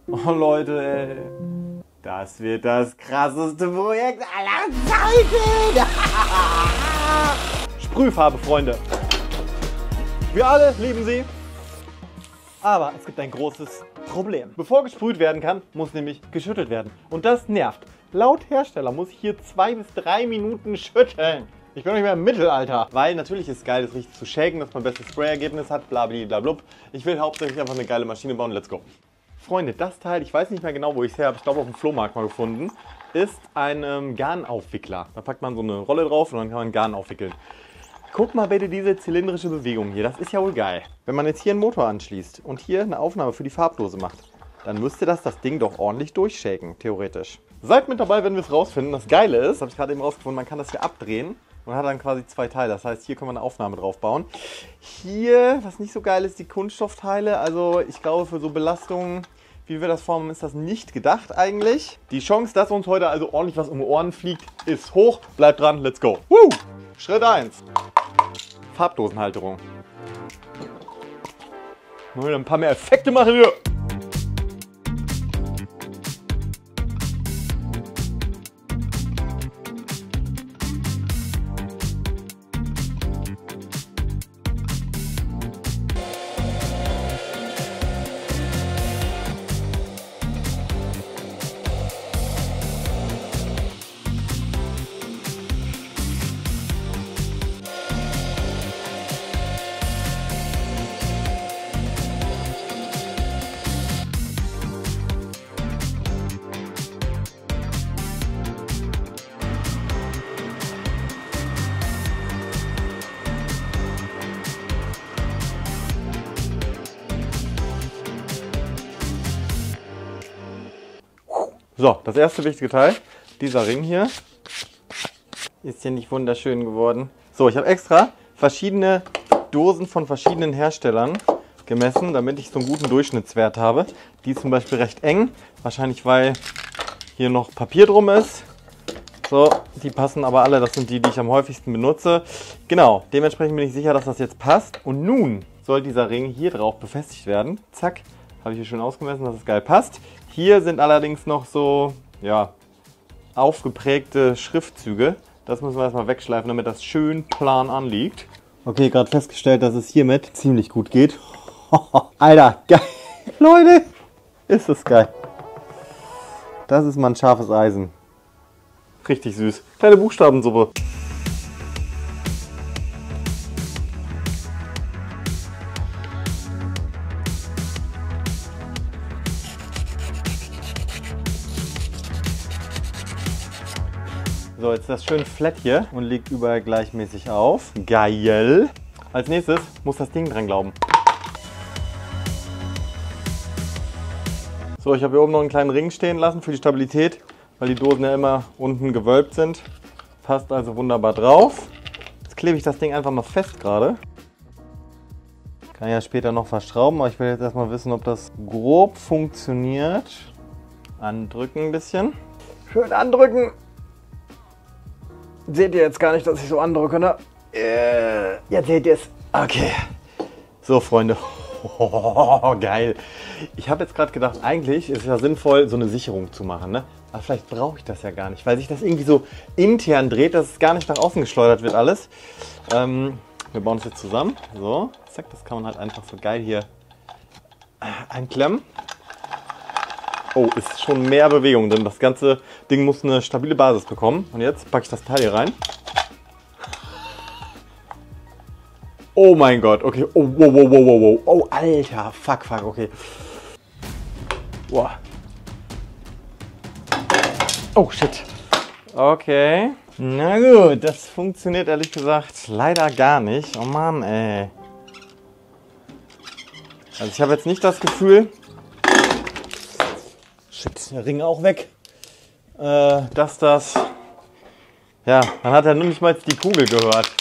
Oh Leute, ey. Das wird das krasseste Projekt aller Zeiten. Sprühfarbe, Freunde. Wir alle lieben sie. Aber es gibt ein großes Problem. Bevor gesprüht werden kann, muss nämlich geschüttelt werden. Und das nervt. Laut Hersteller muss ich hier 2 bis 3 Minuten schütteln. Ich bin noch nicht mehr im Mittelalter. Weil natürlich ist es geil, das richtig zu shaken, dass man ein besseres Sprayergebnis hat, blablabla. Ich will hauptsächlich einfach eine geile Maschine bauen. Let's go. Freunde, das Teil, ich weiß nicht mehr genau, wo ich es her habe, ich glaube auf dem Flohmarkt mal gefunden, ist ein Garnaufwickler. Da packt man so eine Rolle drauf und dann kann man Garn aufwickeln. Guck mal bitte diese zylindrische Bewegung hier, das ist ja wohl geil. Wenn man jetzt hier einen Motor anschließt und hier eine Aufnahme für die Farbdose macht, dann müsste das Ding doch ordentlich durchshaken, theoretisch. Seid mit dabei, wenn wir es rausfinden. Das Geile ist, habe ich gerade eben rausgefunden, man kann das hier abdrehen. Und hat dann quasi 2 Teile. Das heißt, hier kann man eine Aufnahme drauf bauen. Hier, was nicht so geil ist, die Kunststoffteile. Also ich glaube, für so Belastungen, wie wir das formen, ist das nicht gedacht eigentlich. Die Chance, dass uns heute also ordentlich was um die Ohren fliegt, ist hoch. Bleibt dran, let's go. Woo! Schritt 1. Farbdosenhalterung. Mal wieder ein paar mehr Effekte machen hier. So, das erste wichtige Teil, dieser Ring hier, ist hier nicht wunderschön geworden. So, ich habe extra verschiedene Dosen von verschiedenen Herstellern gemessen, damit ich so einen guten Durchschnittswert habe. Die ist zum Beispiel recht eng, wahrscheinlich weil hier noch Papier drum ist. So, die passen aber alle, das sind die, die ich am häufigsten benutze. Genau, dementsprechend bin ich sicher, dass das jetzt passt. Und nun soll dieser Ring hier drauf befestigt werden. Zack, habe ich hier schön ausgemessen, dass es geil passt. Hier sind allerdings noch so, ja, aufgeprägte Schriftzüge. Das müssen wir erstmal wegschleifen, damit das schön plan anliegt. Okay, gerade festgestellt, dass es hiermit ziemlich gut geht. Alter, geil. Leute, ist das geil. Das ist mal ein scharfes Eisen. Richtig süß. Kleine Buchstabensuppe. So, jetzt ist das schön flat hier und liegt überall gleichmäßig auf. Geil. Als nächstes muss das Ding dran glauben. So, ich habe hier oben noch einen kleinen Ring stehen lassen für die Stabilität, weil die Dosen ja immer unten gewölbt sind. Passt also wunderbar drauf. Jetzt klebe ich das Ding einfach mal fest gerade. Kann ja später noch verschrauben, aber ich will jetzt erstmal wissen, ob das grob funktioniert. Andrücken ein bisschen. Schön andrücken. Seht ihr jetzt gar nicht, dass ich so andrücke, ne? Jetzt seht ihr es. Okay. So, Freunde. Oh, geil. Ich habe jetzt gerade gedacht, eigentlich ist es ja sinnvoll, so eine Sicherung zu machen, ne? Aber vielleicht brauche ich das ja gar nicht, weil sich das irgendwie so intern dreht, dass es gar nicht nach außen geschleudert wird alles. Wir bauen es jetzt zusammen. So, zack, das kann man halt einfach so geil hier einklemmen. Oh, ist schon mehr Bewegung drin. Das ganze Ding muss eine stabile Basis bekommen. Und jetzt packe ich das Teil hier rein. Oh mein Gott, okay. Oh, wow, wow, wow, wow, wow. Oh, Alter, fuck, okay. Wow. Oh, shit. Okay. Na gut, das funktioniert ehrlich gesagt leider gar nicht. Oh Mann, ey. Also ich habe jetzt nicht das Gefühl... Shit, der Ring auch weg. Dass das... Ja, man hat ja nur nicht mal die Kugel gehört.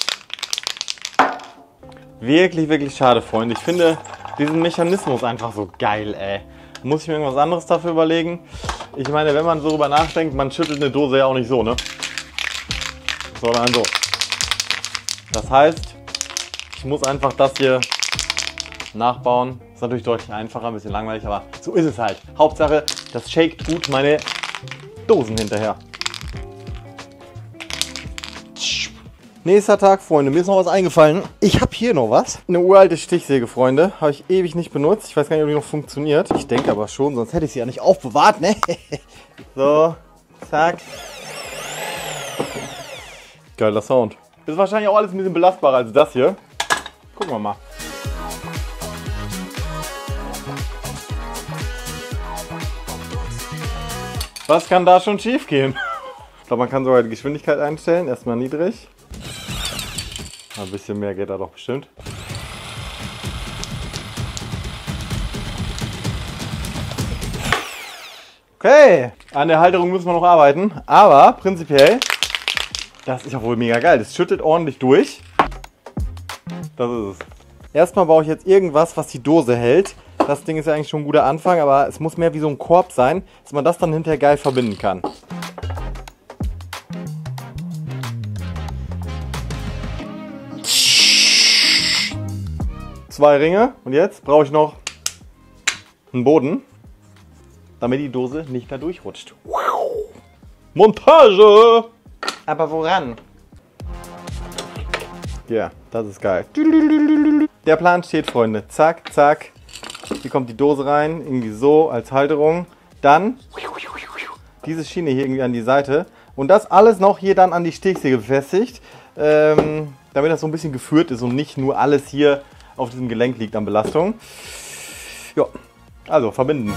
Wirklich, wirklich schade, Freunde. Ich finde diesen Mechanismus einfach so geil, ey. Muss ich mir irgendwas anderes dafür überlegen? Ich meine, wenn man so drüber nachdenkt, man schüttelt eine Dose ja auch nicht so, ne? Sondern so. Das heißt, ich muss einfach das hier nachbauen. Ist natürlich deutlich einfacher, ein bisschen langweilig, aber so ist es halt. Hauptsache, das shakt gut meine Dosen hinterher. Nächster Tag, Freunde, mir ist noch was eingefallen. Ich habe hier noch was. Eine uralte Stichsäge, Freunde. Habe ich ewig nicht benutzt. Ich weiß gar nicht, ob die noch funktioniert. Ich denke aber schon, sonst hätte ich sie ja nicht aufbewahrt, ne? So, zack. Geiler Sound. Ist wahrscheinlich auch alles ein bisschen belastbarer als das hier. Gucken wir mal. Was kann da schon schief gehen? Ich glaube, man kann sogar die Geschwindigkeit einstellen. Erstmal niedrig. Ein bisschen mehr geht da doch bestimmt. Okay, an der Halterung müssen wir noch arbeiten. Aber prinzipiell, das ist ja wohl mega geil. Das schüttet ordentlich durch. Das ist es. Erstmal baue ich jetzt irgendwas, was die Dose hält. Das Ding ist ja eigentlich schon ein guter Anfang, aber es muss mehr wie so ein Korb sein, dass man das dann hinterher geil verbinden kann. Zwei Ringe und jetzt brauche ich noch einen Boden, damit die Dose nicht da durchrutscht. Montage! Aber woran? Ja, das ist geil. Der Plan steht, Freunde. Zack, zack. Hier kommt die Dose rein, irgendwie so als Halterung. Dann diese Schiene hier irgendwie an die Seite. Und das alles noch hier dann an die Stichsäge befestigt, damit das so ein bisschen geführt ist und nicht nur alles hier auf diesem Gelenk liegt an Belastung. Ja, also verbinden.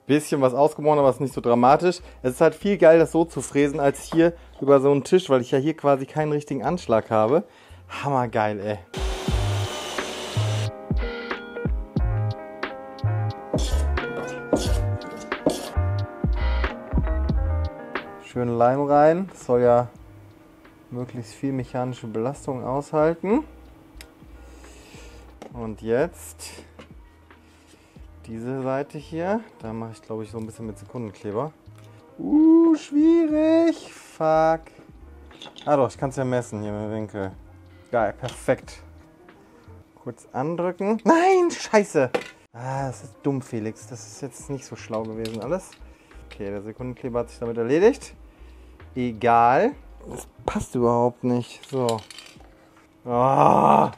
Bisschen was ausgebrochen, aber es ist nicht so dramatisch. Es ist halt viel geil, das so zu fräsen, als hier über so einen Tisch, weil ich ja hier quasi keinen richtigen Anschlag habe. Hammergeil, ey. Schön Leim rein. Das soll ja möglichst viel mechanische Belastung aushalten. Und jetzt diese Seite hier, da mache ich glaube ich so ein bisschen mit Sekundenkleber. Schwierig. Fuck. Ah doch, ich kann es ja messen hier mit dem Winkel. Geil, perfekt. Kurz andrücken. Nein, scheiße. Ah, das ist dumm, Felix. Das ist jetzt nicht so schlau gewesen alles. Okay, der Sekundenkleber hat sich damit erledigt. Egal. Das passt überhaupt nicht. So. Oh.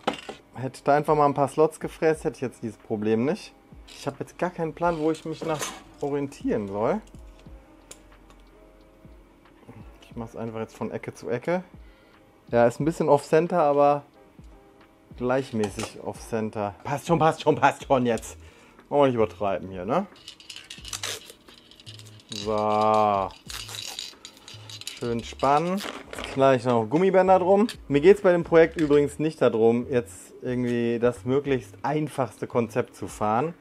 Hätte da einfach mal ein paar Slots gefräst, hätte ich jetzt dieses Problem nicht. Ich habe jetzt gar keinen Plan, wo ich mich nach orientieren soll. Ich mache es einfach jetzt von Ecke zu Ecke. Ja, ist ein bisschen off-center, aber gleichmäßig off-center. Passt schon jetzt. Wollen wir nicht übertreiben hier, ne? So. Schön spannen. Jetzt knall ich noch Gummibänder drum. Mir geht es bei dem Projekt übrigens nicht darum, jetzt irgendwie das möglichst einfachste Konzept zu fahren.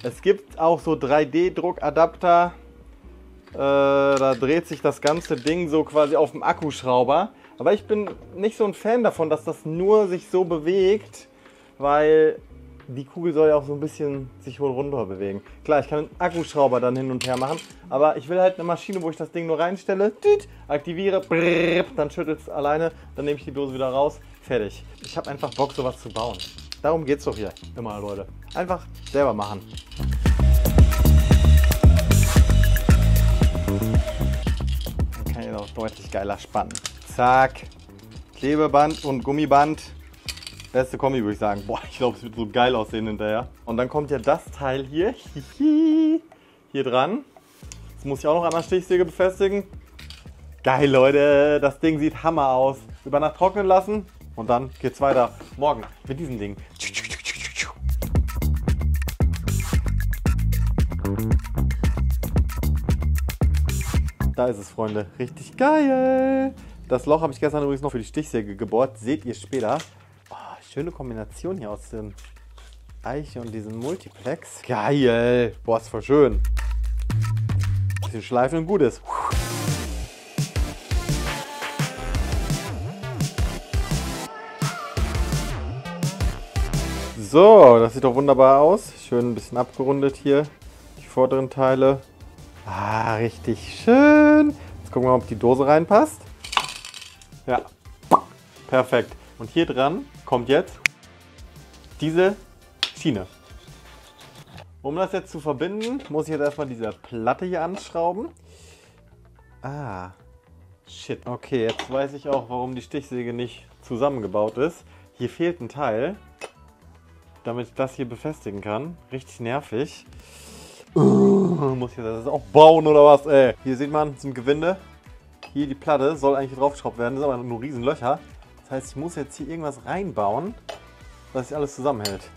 Es gibt auch so 3D-Druckadapter, da dreht sich das ganze Ding so quasi auf dem Akkuschrauber. Aber ich bin nicht so ein Fan davon, dass das nur sich so bewegt, weil die Kugel soll ja auch so ein bisschen sich hoch und runter bewegen. Klar, ich kann einen Akkuschrauber dann hin und her machen, aber ich will halt eine Maschine, wo ich das Ding nur reinstelle, aktiviere, dann schüttelt es alleine, dann nehme ich die Dose wieder raus, fertig. Ich habe einfach Bock, sowas zu bauen. Darum geht es doch hier immer, Leute. Einfach selber machen. Dann kann ich auch deutlich geiler spannen. Zack. Klebeband und Gummiband. Beste Kombi, würde ich sagen. Boah, ich glaube, es wird so geil aussehen hinterher. Und dann kommt ja das Teil hier. Hier dran. Das muss ich auch noch an der Stichsäge befestigen. Geil, Leute. Das Ding sieht Hammer aus. Über Nacht trocknen lassen. Und dann geht's weiter. Morgen mit diesem Ding. Da ist es, Freunde. Richtig geil. Das Loch habe ich gestern übrigens noch für die Stichsäge gebohrt. Seht ihr später. Oh, schöne Kombination hier aus dem Eiche und diesem Multiplex. Geil. Boah, ist voll schön. Bisschen schleifen und gut ist. So, das sieht doch wunderbar aus. Schön ein bisschen abgerundet hier. Die vorderen Teile. Ah, richtig schön. Jetzt gucken wir mal, ob die Dose reinpasst. Ja, perfekt. Und hier dran kommt jetzt diese Schiene. Um das jetzt zu verbinden, muss ich jetzt erstmal diese Platte hier anschrauben. Ah, shit. Okay, jetzt weiß ich auch, warum die Stichsäge nicht zusammengebaut ist. Hier fehlt ein Teil, damit ich das hier befestigen kann. Richtig nervig. Muss ich das auch bauen oder was, ey? Hier sieht man zum Gewinde. Hier die Platte soll eigentlich draufgeschraubt werden. Das sind aber nur riesen Löcher. Das heißt, ich muss jetzt hier irgendwas reinbauen, dass sich alles zusammenhält.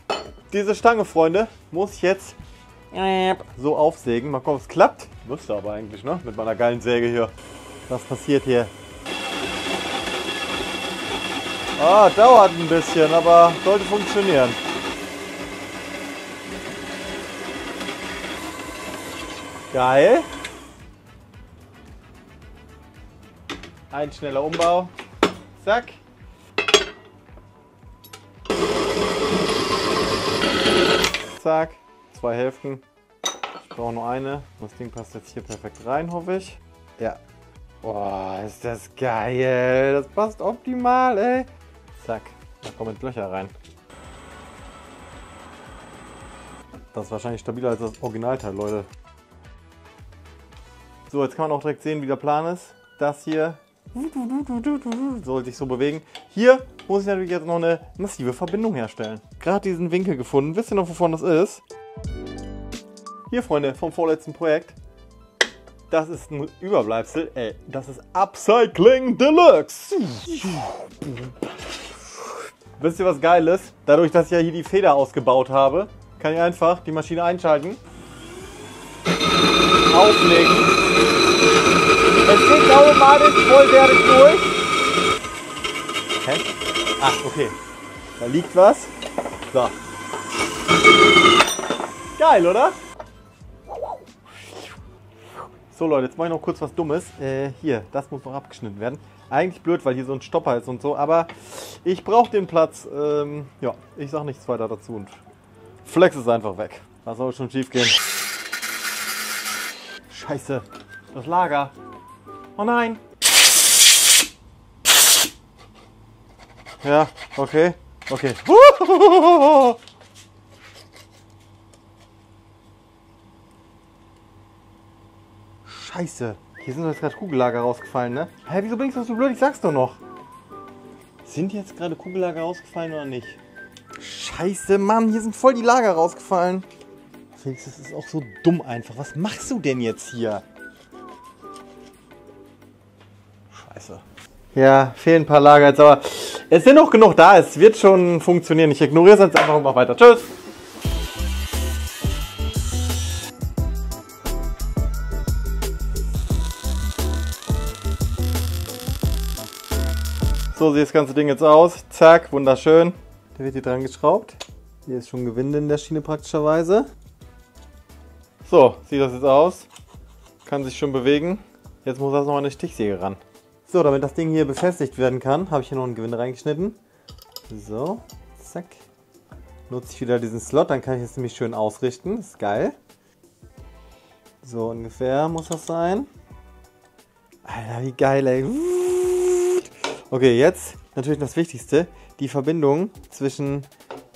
Diese Stange, Freunde, muss ich jetzt so aufsägen. Mal gucken, ob es klappt. Müsste aber eigentlich, ne? Mit meiner geilen Säge hier. Was passiert hier? Ah, dauert ein bisschen, aber sollte funktionieren. Geil. Ein schneller Umbau. Zack. Zack. 2 Hälften. Ich brauche nur eine. Das Ding passt jetzt hier perfekt rein, hoffe ich. Ja. Boah, ist das geil. Das passt optimal, ey. Zack. Da kommen jetzt Löcher rein. Das ist wahrscheinlich stabiler als das Originalteil, Leute. So, jetzt kann man auch direkt sehen, wie der Plan ist. Das hier soll sich so bewegen. Hier muss ich natürlich jetzt noch eine massive Verbindung herstellen. Gerade diesen Winkel gefunden. Wisst ihr noch, wovon das ist? Hier, Freunde, vom vorletzten Projekt. Das ist ein Überbleibsel. Ey, das ist Upcycling Deluxe. Wisst ihr, was geil ist? Dadurch, dass ich ja hier die Feder ausgebaut habe, kann ich einfach die Maschine einschalten. Auflegen. Es geht automatisch vollwertig durch. Hä? Ach, okay. Da liegt was. So. Geil, oder? So, Leute, jetzt mache ich noch kurz was Dummes. Hier, das muss noch abgeschnitten werden. Eigentlich blöd, weil hier so ein Stopper ist und so, aber ich brauche den Platz. Ja, ich sage nichts weiter dazu und flex es einfach weg. Was soll schon schief gehen? Scheiße, das Lager. Oh nein. Ja, okay, okay. Scheiße. Hier sind jetzt gerade Kugellager rausgefallen, ne? Hä, wieso bin ich so blöd? Ich sag's doch noch. Sind jetzt gerade Kugellager rausgefallen oder nicht? Scheiße, Mann, hier sind voll die Lager rausgefallen. Felix, das ist auch so dumm einfach. Was machst du denn jetzt hier? Scheiße. Ja, fehlen ein paar Lager jetzt, aber es sind noch genug da. Es wird schon funktionieren. Ich ignoriere es jetzt einfach und mach weiter. Tschüss. So sieht das ganze Ding jetzt aus. Zack, wunderschön. Der wird hier dran geschraubt. Hier ist schon Gewinde in der Schiene praktischerweise. So, sieht das jetzt aus. Kann sich schon bewegen. Jetzt muss das noch eine Stichsäge ran. So, damit das Ding hier befestigt werden kann, habe ich hier noch ein Gewinde reingeschnitten. So, zack. Nutze ich wieder diesen Slot, dann kann ich es nämlich schön ausrichten. Das ist geil. So ungefähr muss das sein. Alter, wie geil, ey. Okay, jetzt natürlich das Wichtigste. Die Verbindung zwischen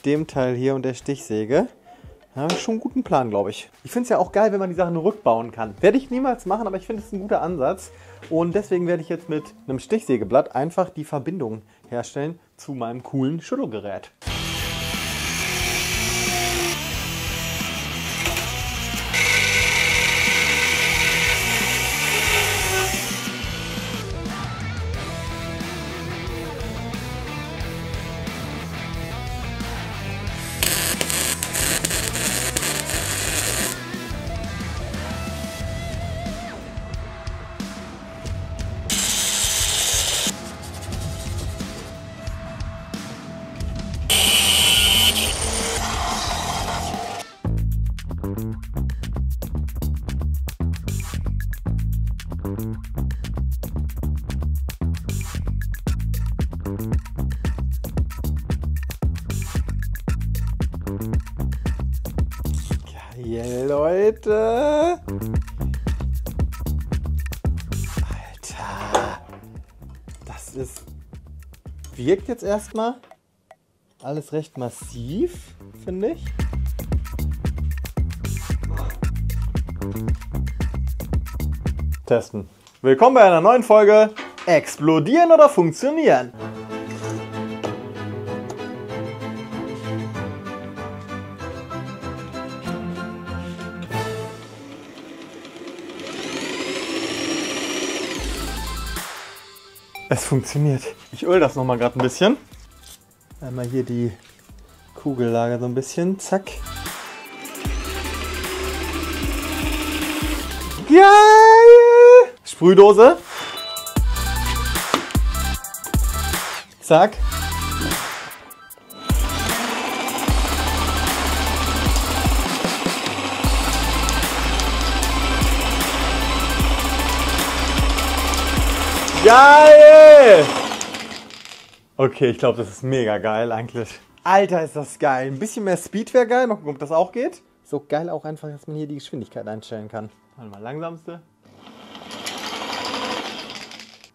dem Teil hier und der Stichsäge. Da habe ich schon einen guten Plan, glaube ich. Ich finde es ja auch geil, wenn man die Sachen rückbauen kann. Werde ich niemals machen, aber ich finde es ein guter Ansatz. Und deswegen werde ich jetzt mit einem Stichsägeblatt einfach die Verbindung herstellen zu meinem coolen Schüttelgerät. Geil, Leute. Alter. Das wirkt jetzt erstmal alles recht massiv, finde ich. Testen. Willkommen bei einer neuen Folge Explodieren oder Funktionieren. Es funktioniert. Ich öle das nochmal gerade ein bisschen. Einmal hier die Kugellage so ein bisschen. Zack. Geil! Sprühdose. Zack. Geil! Okay, ich glaube, das ist mega geil eigentlich. Alter, ist das geil. Ein bisschen mehr Speed wäre geil. Mal gucken, ob das auch geht. So geil auch einfach, dass man hier die Geschwindigkeit einstellen kann. Warte mal, langsamste.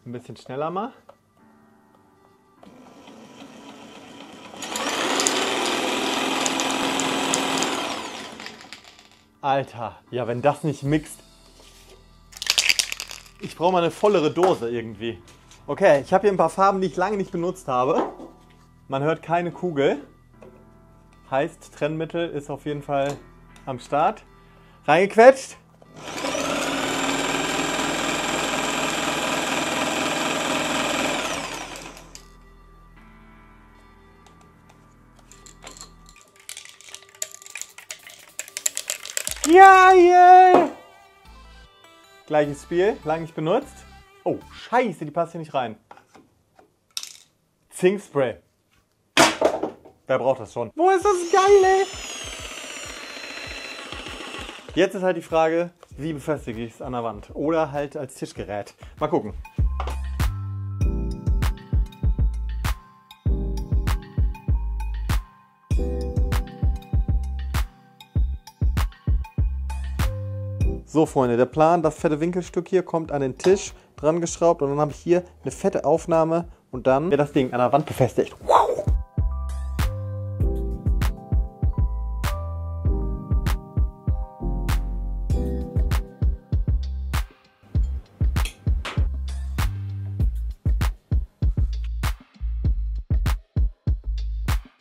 Ein bisschen schneller mal. Alter, ja, wenn das nicht mixt. Ich brauche mal eine vollere Dose irgendwie. Okay, ich habe hier ein paar Farben, die ich lange nicht benutzt habe. Man hört keine Kugel. Heißt, Trennmittel ist auf jeden Fall am Start. Reingequetscht. Geil! Gleiches Spiel, lange nicht benutzt. Oh, scheiße, die passt hier nicht rein. Zinkspray. Wer braucht das schon? Wo ist das geil, ey? Jetzt ist halt die Frage, wie befestige ich es an der Wand? Oder halt als Tischgerät. Mal gucken. So Freunde, der Plan, das fette Winkelstück hier kommt an den Tisch dran geschraubt und dann habe ich hier eine fette Aufnahme und dann wird das Ding an der Wand befestigt. Wow!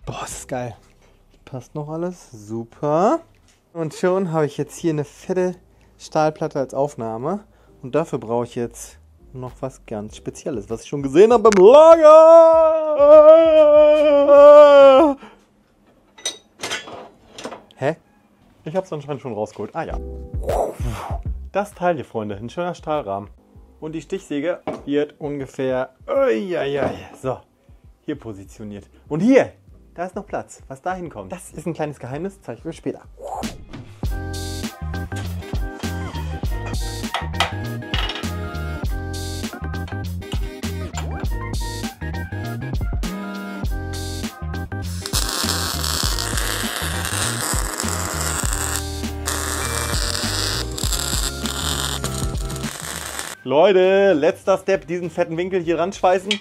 Boah, ist das geil. Passt noch alles. Super. Und schon habe ich jetzt hier eine fette Stahlplatte als Aufnahme und dafür brauche ich jetzt noch was ganz Spezielles, was ich schon gesehen habe beim Lager. Hä? Ich habe es anscheinend schon rausgeholt. Ah ja. Das Teil hier, Freunde, ein schöner Stahlrahmen. Und die Stichsäge wird ungefähr so hier positioniert. Und hier, da ist noch Platz, was da hinkommt. Das ist ein kleines Geheimnis, zeige ich euch später. Leute, letzter Step, diesen fetten Winkel hier ranschweißen.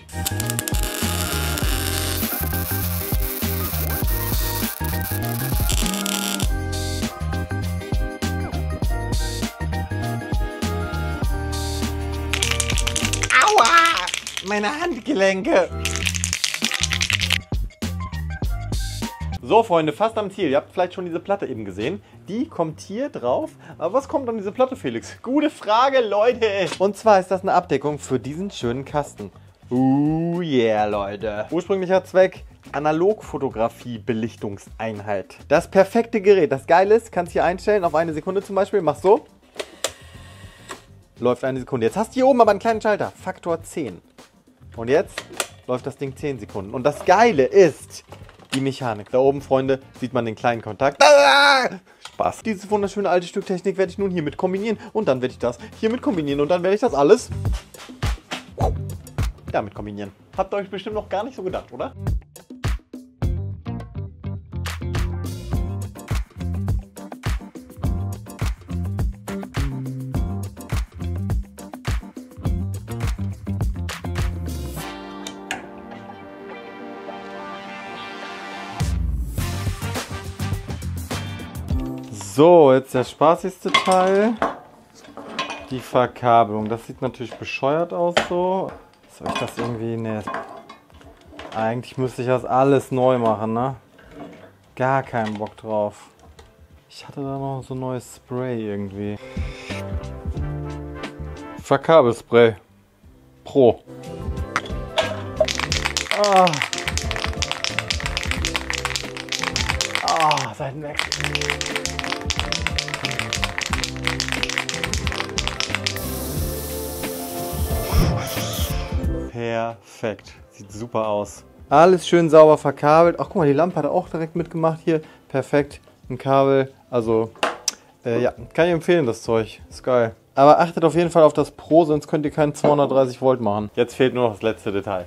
Aua! Meine Handgelenke! So Freunde, fast am Ziel. Ihr habt vielleicht schon diese Platte eben gesehen. Die kommt hier drauf. Aber was kommt an diese Platte, Felix? Gute Frage, Leute. Und zwar ist das eine Abdeckung für diesen schönen Kasten. Yeah, Leute. Ursprünglicher Zweck, Analogfotografie-Belichtungseinheit. Das perfekte Gerät. Das Geile ist, kannst hier einstellen auf 1 Sekunde zum Beispiel. Mach so. Läuft 1 Sekunde. Jetzt hast du hier oben aber einen kleinen Schalter. Faktor 10. Und jetzt läuft das Ding 10 Sekunden. Und das Geile ist die Mechanik. Da oben, Freunde, sieht man den kleinen Kontakt. Spaß. Dieses wunderschöne alte Stück Technik werde ich nun hiermit kombinieren. Und dann werde ich das hiermit kombinieren. Und dann werde ich das alles damit kombinieren. Habt ihr euch bestimmt noch gar nicht so gedacht, oder? So, jetzt der spaßigste Teil. Die Verkabelung. Das sieht natürlich bescheuert aus so. Soll ich das irgendwie... Ne. Eigentlich müsste ich das alles neu machen, ne? Gar keinen Bock drauf. Ich hatte da noch so ein neues Spray irgendwie. Verkabelspray. Pro. Ah. Ah, Seitenwechsel. Perfekt. Sieht super aus. Alles schön sauber verkabelt. Ach, guck mal, die Lampe hat er auch direkt mitgemacht hier. Perfekt. Ein Kabel. Also, ja, kann ich empfehlen, das Zeug. Ist geil. Aber achtet auf jeden Fall auf das Pro, sonst könnt ihr keinen 230 Volt machen. Jetzt fehlt nur noch das letzte Detail.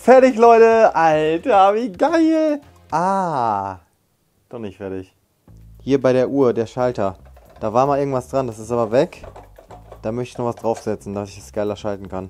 Fertig, Leute! Alter, wie geil! Ah, doch nicht fertig. Hier bei der Uhr, der Schalter. Da war mal irgendwas dran, das ist aber weg. Da möchte ich noch was draufsetzen, dass ich es geiler schalten kann.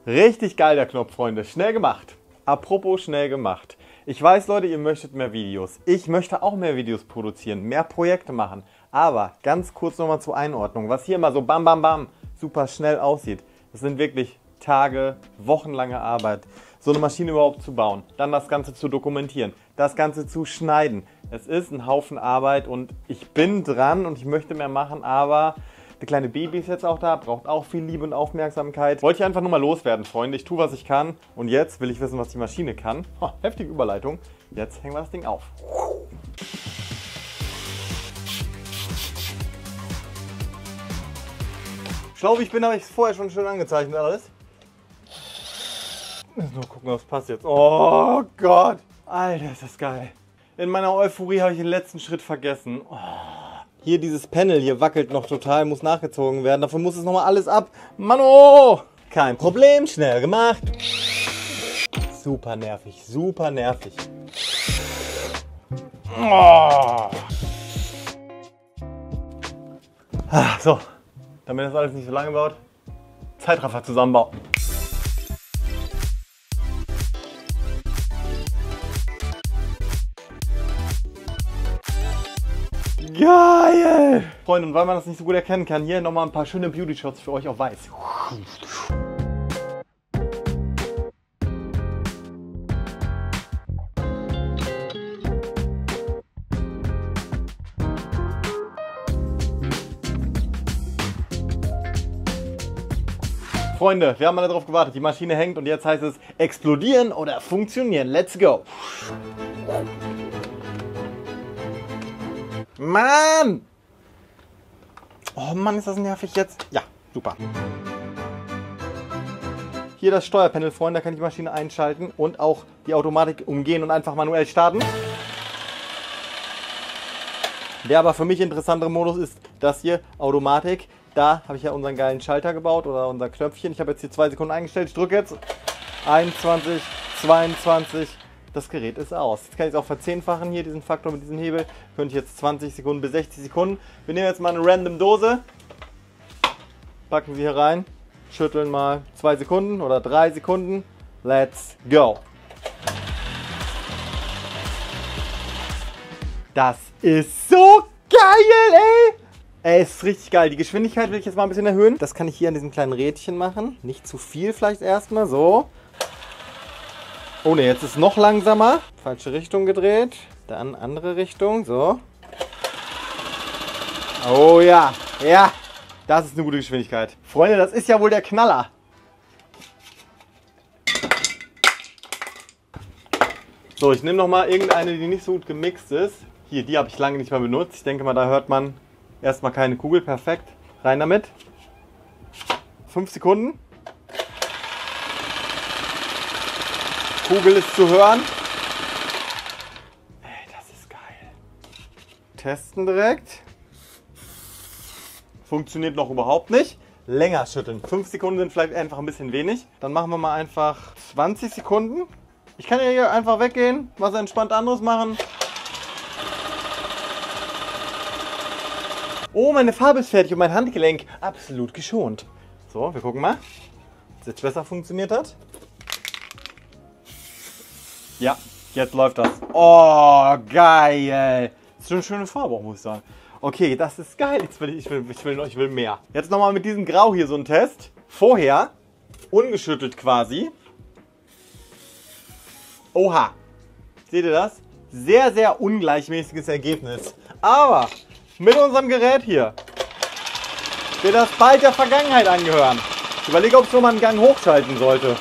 Richtig geil der Knopf, Freunde. Schnell gemacht. Apropos schnell gemacht. Ich weiß, Leute, ihr möchtet mehr Videos. Ich möchte auch mehr Videos produzieren, mehr Projekte machen. Aber ganz kurz nochmal zur Einordnung. Was hier immer so bam, bam, bam super schnell aussieht, das sind wirklich Tage, wochenlange Arbeit, so eine Maschine überhaupt zu bauen. Dann das Ganze zu dokumentieren, das Ganze zu schneiden. Es ist ein Haufen Arbeit und ich bin dran und ich möchte mehr machen, aber... Der kleine Baby ist jetzt auch da, braucht auch viel Liebe und Aufmerksamkeit. Wollte ich einfach nur mal loswerden, Freunde. Ich tue, was ich kann. Und jetzt will ich wissen, was die Maschine kann. Oh, heftige Überleitung. Jetzt hängen wir das Ding auf. Schlau wie ich bin, habe ich es vorher schon schön angezeichnet alles. Nur gucken, was passt jetzt. Oh Gott. Alter, ist das geil. In meiner Euphorie habe ich den letzten Schritt vergessen. Oh. Hier dieses Panel hier wackelt noch total, muss nachgezogen werden. Dafür muss es nochmal alles ab. Mano! Kein Problem, schnell gemacht. Super nervig, super nervig. Oh. So, damit das alles nicht so lange dauert, Zeitraffer zusammenbauen. Geil! Freunde, und weil man das nicht so gut erkennen kann, hier nochmal ein paar schöne Beauty-Shots für euch auf weiß. Freunde, wir haben alle darauf gewartet, die Maschine hängt und jetzt heißt es explodieren oder funktionieren. Let's go! Mann! Oh Mann, ist das nervig jetzt. Ja, super. Hier das Steuerpanel, Freunde, da kann ich die Maschine einschalten und auch die Automatik umgehen und einfach manuell starten. Der aber für mich interessantere Modus ist das hier, Automatik. Da habe ich ja unseren geilen Schalter gebaut oder unser Knöpfchen. Ich habe jetzt hier 2 Sekunden eingestellt. Ich drücke jetzt 21, 22. Das Gerät ist aus. Jetzt kann ich es auch verzehnfachen hier, diesen Faktor mit diesem Hebel. Könnte ich jetzt 20 Sekunden bis 60 Sekunden. Wir nehmen jetzt mal eine random Dose. Packen sie hier rein. Schütteln mal 2 Sekunden oder 3 Sekunden. Let's go. Das ist so geil, ey. Ey, ist richtig geil. Die Geschwindigkeit will ich jetzt mal ein bisschen erhöhen. Das kann ich hier an diesem kleinen Rädchen machen. Nicht zu viel vielleicht erstmal. So. Oh ne, jetzt ist es noch langsamer. Falsche Richtung gedreht. Dann andere Richtung. So. Oh ja. Ja. Das ist eine gute Geschwindigkeit. Freunde, das ist ja wohl der Knaller. So, ich nehme nochmal irgendeine, die nicht so gut gemixt ist. Hier, die habe ich lange nicht mehr benutzt. Ich denke mal, da hört man erstmal keine Kugel. Perfekt. Rein damit. 5 Sekunden. Kugel ist zu hören. Ey, das ist geil. Testen direkt. Funktioniert noch überhaupt nicht. Länger schütteln. 5 Sekunden sind vielleicht einfach ein bisschen wenig. Dann machen wir mal einfach 20 Sekunden. Ich kann ja hier einfach weggehen, was entspannt anderes machen. Oh, meine Farbe ist fertig und mein Handgelenk absolut geschont. So, wir gucken mal, ob es jetzt besser funktioniert hat. Ja, jetzt läuft das. Oh, geil. Das ist schon eine schöne Farbe auch, muss ich sagen. Okay, das ist geil. Jetzt ich will mehr. Jetzt nochmal mit diesem Grau hier so ein Test. Vorher, ungeschüttelt quasi. Oha. Seht ihr das? Sehr, sehr ungleichmäßiges Ergebnis. Aber mit unserem Gerät hier wird das bald der Vergangenheit angehören. Ich überlege, ob ich noch mal einen Gang hochschalten sollte.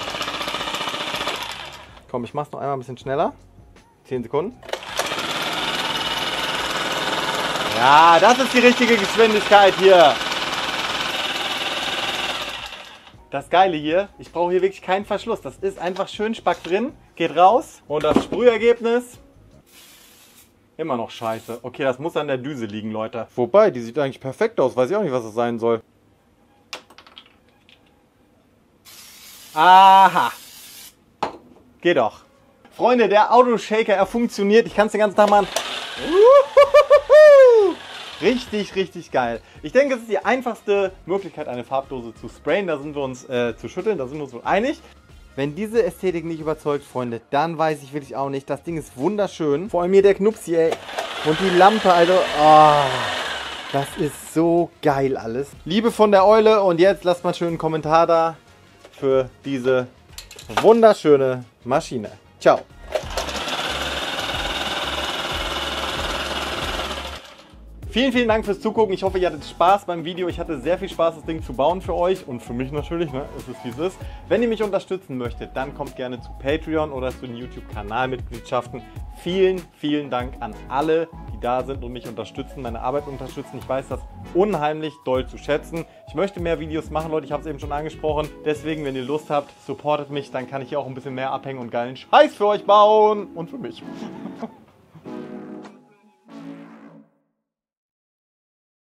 Komm, ich mach's noch einmal ein bisschen schneller. 10 Sekunden. Ja, das ist die richtige Geschwindigkeit hier. Das Geile hier, ich brauche hier wirklich keinen Verschluss. Das ist einfach schön Spack drin, geht raus und das Sprühergebnis immer noch scheiße. Okay, das muss an der Düse liegen, Leute. Wobei, die sieht eigentlich perfekt aus. Weiß ich auch nicht, was das sein soll. Aha. Geht doch. Freunde, der Autoshaker, er funktioniert. Ich kann es den ganzen Tag machen. Richtig, richtig geil. Ich denke, es ist die einfachste Möglichkeit, eine Farbdose zu sprayen. Da sind wir uns zu schütteln, da sind wir uns wohl einig. Wenn diese Ästhetik nicht überzeugt, Freunde, dann weiß ich wirklich auch nicht. Das Ding ist wunderschön. Vor allem hier der Knupsi, ey. Und die Lampe, also. Oh, das ist so geil alles. Liebe von der Eule. Und jetzt lasst mal schön einen Kommentar da für diese wunderschöne Maschine. Ciao. Vielen, vielen Dank fürs Zugucken. Ich hoffe, ihr hattet Spaß beim Video. Ich hatte sehr viel Spaß, das Ding zu bauen für euch und für mich natürlich. Ne? Es ist, wie es ist. Wenn ihr mich unterstützen möchtet, dann kommt gerne zu Patreon oder zu den YouTube-Kanalmitgliedschaften. Vielen, vielen Dank an alle, die da sind und mich unterstützen, meine Arbeit unterstützen. Ich weiß das unheimlich doll zu schätzen. Ich möchte mehr Videos machen, Leute. Ich habe es eben schon angesprochen. Deswegen, wenn ihr Lust habt, supportet mich. Dann kann ich hier auch ein bisschen mehr abhängen und geilen Scheiß für euch bauen. Und für mich.